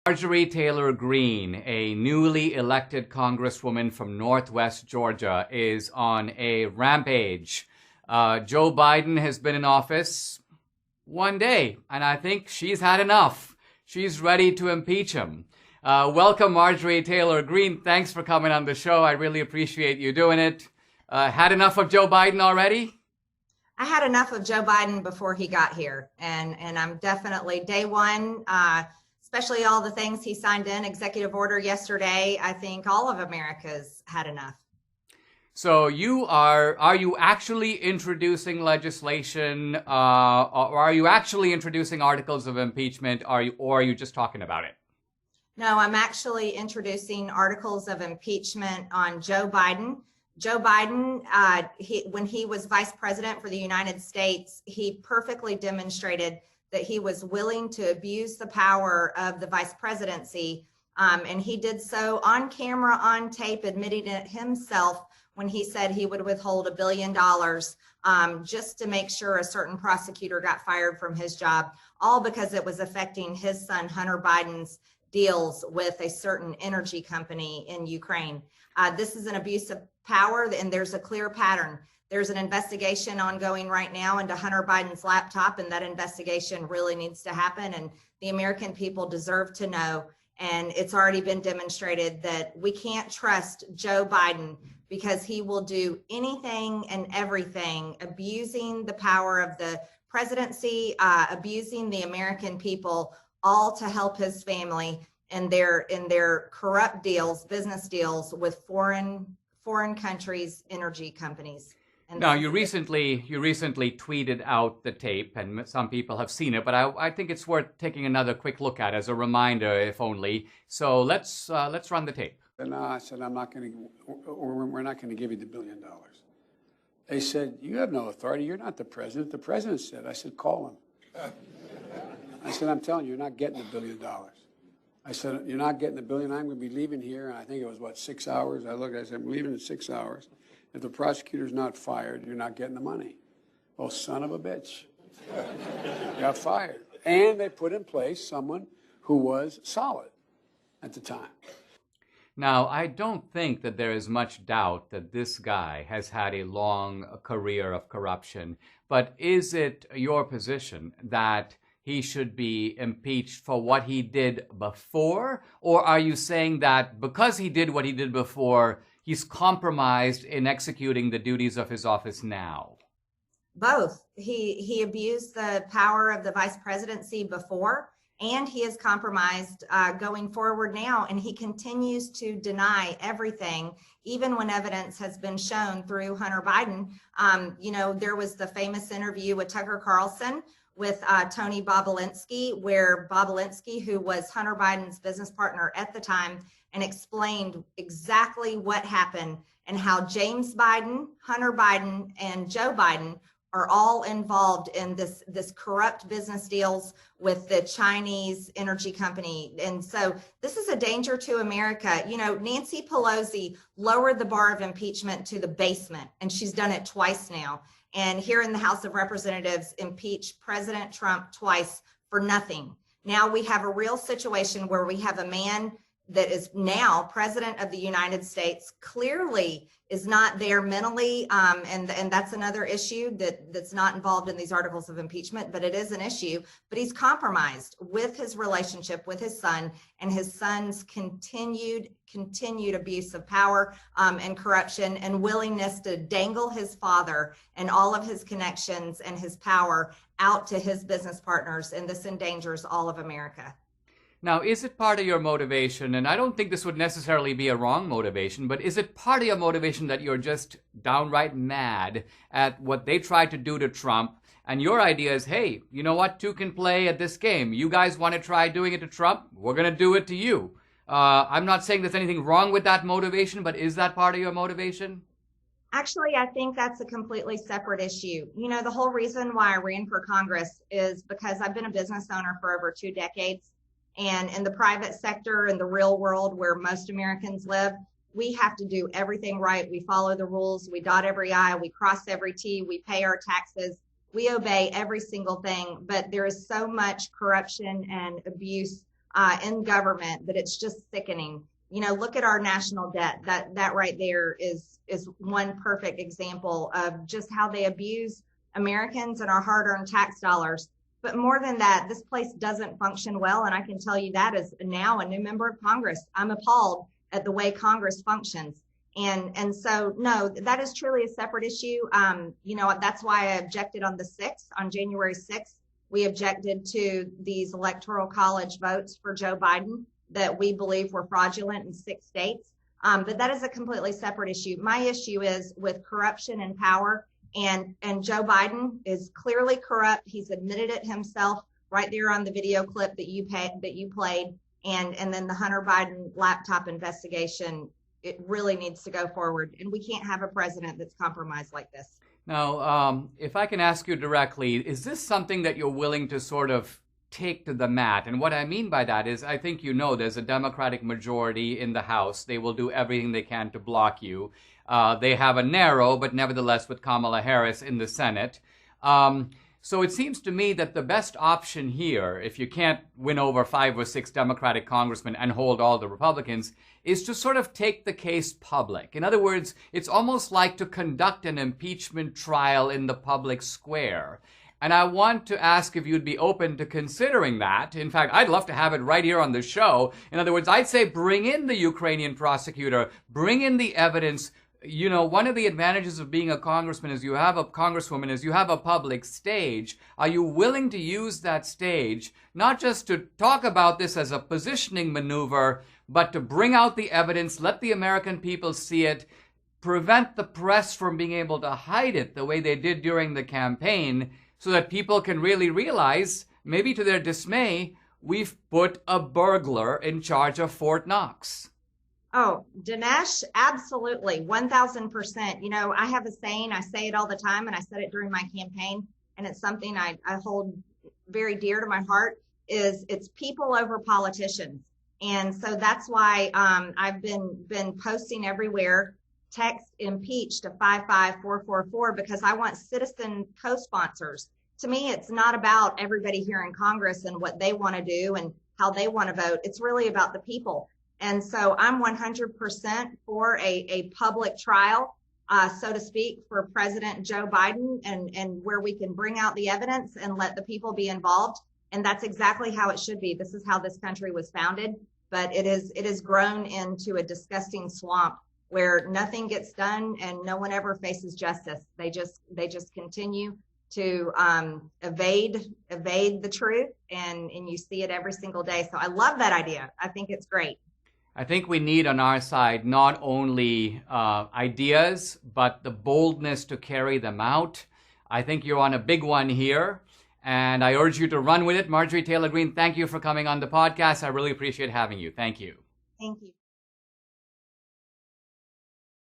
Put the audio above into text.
Мэджуэри Тейлor Grin, a newly elected congresswoman from Northwest Georgia, is on a rampage. Joe Biden has been in office one day, and I think she's had enough. She's ready to impeach him. Welcome, Мэджуэри Teylor Grin. Thanks for coming on the show. I really appreciate you doing it. Had enough of Joe Biden already? I had enough of Joe Biden before he got here, and I'm definitely day one, especially all the things he signed in, executive order yesterday. I think all of America's had enough. So are you actually introducing legislation, or are you actually introducing articles of impeachment, or are you just talking about it? No, I'm actually introducing articles of impeachment on Joe Biden. Joe Biden, when he was vice president for the United States, he perfectly demonstrated that he was willing to abuse the power of the vice presidency. And he did so on camera, on tape, admitting it himself when he said he would withhold $1 billion just to make sure a certain prosecutor got fired from his job, all because it was affecting his son, Hunter Biden's deals with a certain energy company in Ukraine. This is an abuse of power, and there's a clear pattern. There's an investigation ongoing right now into Hunter Biden's laptop, and that investigation really needs to happen, and the American people deserve to know. And it's already been demonstrated that we can't trust Joe Biden because he will do anything and everything, abusing the power of the presidency, abusing the American people, all to help his family in their corrupt deals, business deals with foreign countries' energy companies. And now, you recently tweeted out the tape, and some people have seen it, but I think it's worth taking another quick look at as a reminder, if only. So let's run the tape. And I said, we're not going to give you the $1 billion. They said, you have no authority. You're not the president. The president said. I said, call him. I said, I'm telling you, you're not getting $1 billion. I said, you're not getting $1 billion. I'm going to be leaving here. And I think it was, 6 hours? I said, I'm leaving in 6 hours. If the prosecutor's not fired, you're not getting the money. Oh, son of a bitch. Got fired. And they put in place someone who was solid at the time. Now, I don't think that there is much doubt that this guy has had a long career of corruption. But is it your position that he should be impeached for what he did before? Or are you saying that because he did what he did before, he's compromised in executing the duties of his office now? Both. He abused the power of the vice presidency before, and he is compromised going forward now, and he continues to deny everything, even when evidence has been shown through Hunter Biden. There was the famous interview with Tucker Carlson with Tony Bobulinski, where Bobulinski, who was Hunter Biden's business partner at the time, and explained exactly what happened and how James Biden, Hunter Biden, and Joe Biden are all involved in this corrupt business deals with the Chinese energy company. And so this is a danger to America. Nancy Pelosi lowered the bar of impeachment to the basement, and she's done it twice now. And here in the House of Representatives, impeached President Trump twice for nothing. Now we have a real situation where we have a man that is now president of the United States, clearly is not there mentally, and that's another issue that's not involved in these articles of impeachment, but it is an issue. But he's compromised with his relationship with his son and his son's continued abuse of power and corruption and willingness to dangle his father and all of his connections and his power out to his business partners, and this endangers all of America. Now, is it part of your motivation, and I don't think this would necessarily be a wrong motivation, but is it part of your motivation that you're just downright mad at what they tried to do to Trump, and your idea is, hey, you know what, two can play at this game. You guys want to try doing it to Trump? We're going to do it to you. I'm not saying there's anything wrong with that motivation, but is that part of your motivation? Actually, I think that's a completely separate issue. The whole reason why I ran for Congress is because I've been a business owner for over 2 decades. And in the private sector, in the real world where most Americans live, we have to do everything right. We follow the rules, we dot every I, we cross every T, we pay our taxes, we obey every single thing. But there is so much corruption and abuse in government that it's just sickening. You know, look at our national debt. That right there is one perfect example of just how they abuse Americans and our hard-earned tax dollars. But more than that, this place doesn't function well, and I can tell you that as now a new member of Congress. I'm appalled at the way Congress functions. And so, no, that is truly a separate issue. You know, that's why I objected on the 6th, on January 6th. We objected to these electoral college votes for Joe Biden that we believe were fraudulent in 6 states. But that is a completely separate issue. My issue is with corruption and power. And Joe Biden is clearly corrupt. He's admitted it himself right there on the video clip that you played. And then the Hunter Biden laptop investigation, it really needs to go forward. And we can't have a president that's compromised like this. Now, if I can ask you directly, is this something that you're willing to sort of take to the mat? And what I mean by that is, I think you know there's a Democratic majority in the House. They will do everything they can to block you. They have a narrow, but nevertheless with Kamala Harris in the Senate. So it seems to me that the best option here, if you can't win over 5 or 6 Democratic congressmen and hold all the Republicans, is to sort of take the case public. In other words, it's almost like to conduct an impeachment trial in the public square. And I want to ask if you'd be open to considering that. In fact, I'd love to have it right here on the show. In other words, I'd say bring in the Ukrainian prosecutor, bring in the evidence. You know, one of the advantages of being a congressman is you have a congresswoman is you have a public stage. Are you willing to use that stage, not just to talk about this as a positioning maneuver, but to bring out the evidence, let the American people see it, prevent the press from being able to hide it the way they did during the campaign, so that people can really realize, maybe to their dismay, we've put a burglar in charge of Fort Knox? Oh, Dinesh, absolutely, 1000%. You know, I have a saying, I say it all the time, and I said it during my campaign, and it's something I hold very dear to my heart, is it's people over politicians. And so that's why I've been posting everywhere, text impeach to 55444, because I want citizen co-sponsors. To me, it's not about everybody here in Congress and what they want to do and how they want to vote. It's really about the people. And so I'm 100% for a public trial, so to speak, for President Joe Biden, and where we can bring out the evidence and let the people be involved. And that's exactly how it should be. This is how this country was founded, but it is grown into a disgusting swamp where nothing gets done and no one ever faces justice. They just continue to evade the truth, and you see it every single day. So I love that idea. I think it's great. I think we need on our side not only ideas, but the boldness to carry them out. I think you're on a big one here, and I urge you to run with it. Marjorie Taylor Greene, thank you for coming on the podcast. I really appreciate having you. Thank you. Thank you.